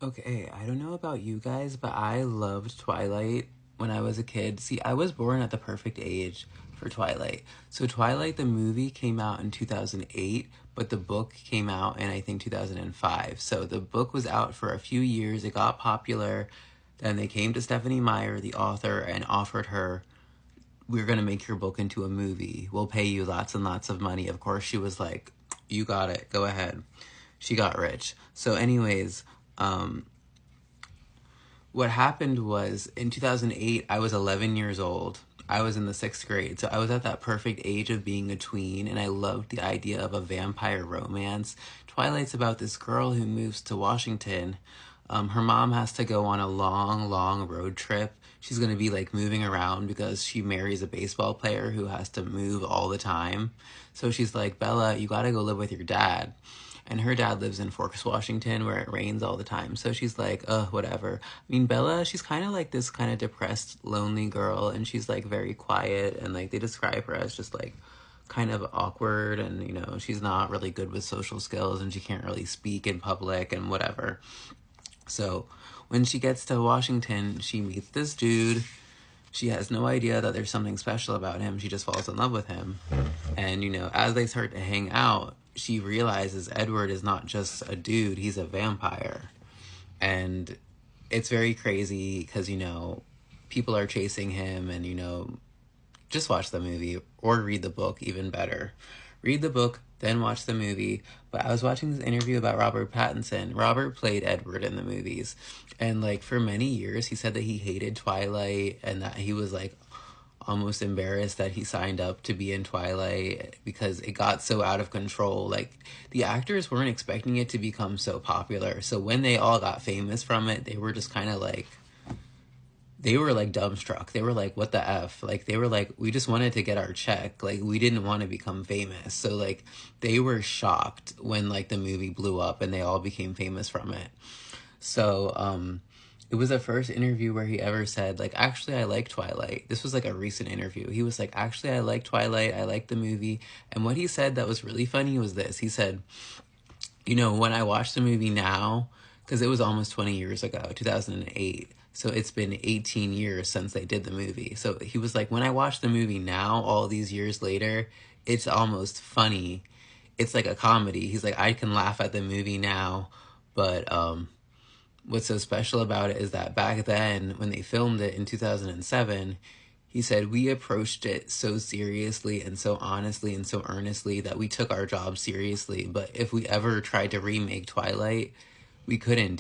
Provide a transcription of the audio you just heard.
Okay, I don't know about you guys, but I loved Twilight when I was a kid. See, I was born at the perfect age for Twilight. So Twilight the movie came out in 2008, but the book came out in I think 2005. So the book was out for a few years, it got popular. Then they came to Stephanie Meyer, the author, and offered her, "We're going to make your book into a movie. We'll pay you lots and lots of money." Of course, she was like, "You got it. Go ahead." She got rich. So anyways, what happened was in 2008, I was 11 years old. I was in the sixth grade. So I was at that perfect age of being a tween, and I loved the idea of a vampire romance. Twilight's about this girl who moves to Washington. Her mom has to go on a long, long road trip. She's going to be like moving around because she marries a baseball player who has to move all the time. So she's like, "Bella, you got to go live with your dad." And her dad lives in Forks, Washington, where it rains all the time. So she's like, whatever. I mean, Bella, she's kind of like this kind of depressed, lonely girl, and she's like very quiet, and like they describe her as just like kind of awkward, and she's not really good with social skills, and she can't really speak in public and whatever. So when she gets to Washington, she meets this dude. She has no idea that there's something special about him. She just falls in love with him. And, as they start to hang out, she realizes Edward is not just a dude, he's a vampire. And it's very crazy because, people are chasing him, and, just watch the movie or read the book, even better. Read the book, then watch the movie. But I was watching this interview about Robert Pattinson. Robert played Edward in the movies. And like for many years, he said that he hated Twilight and that he was like almost embarrassed that he signed up to be in Twilight because it got so out of control. Like the actors weren't expecting it to become so popular. So when they all got famous from it, they were just kind of like, they were like dumbstruck. They were like, "What the F?" Like they were like, "We just wanted to get our check. Like we didn't want to become famous." So like they were shocked when like the movie blew up and they all became famous from it. So it was the first interview where he ever said like, "Actually, I like Twilight." This was like a recent interview. He was like, "Actually, I like Twilight. I like the movie." And what he said that was really funny was this. He said, when I watch the movie now, because it was almost 20 years ago, 2008. So it's been 18 years since they did the movie. So he was like, when I watch the movie now, all these years later, it's almost funny. It's like a comedy. He's like, I can laugh at the movie now, but what's so special about it is that back then, when they filmed it in 2007, he said, we approached it so seriously and so honestly and so earnestly that we took our job seriously. But if we ever tried to remake Twilight, we couldn't do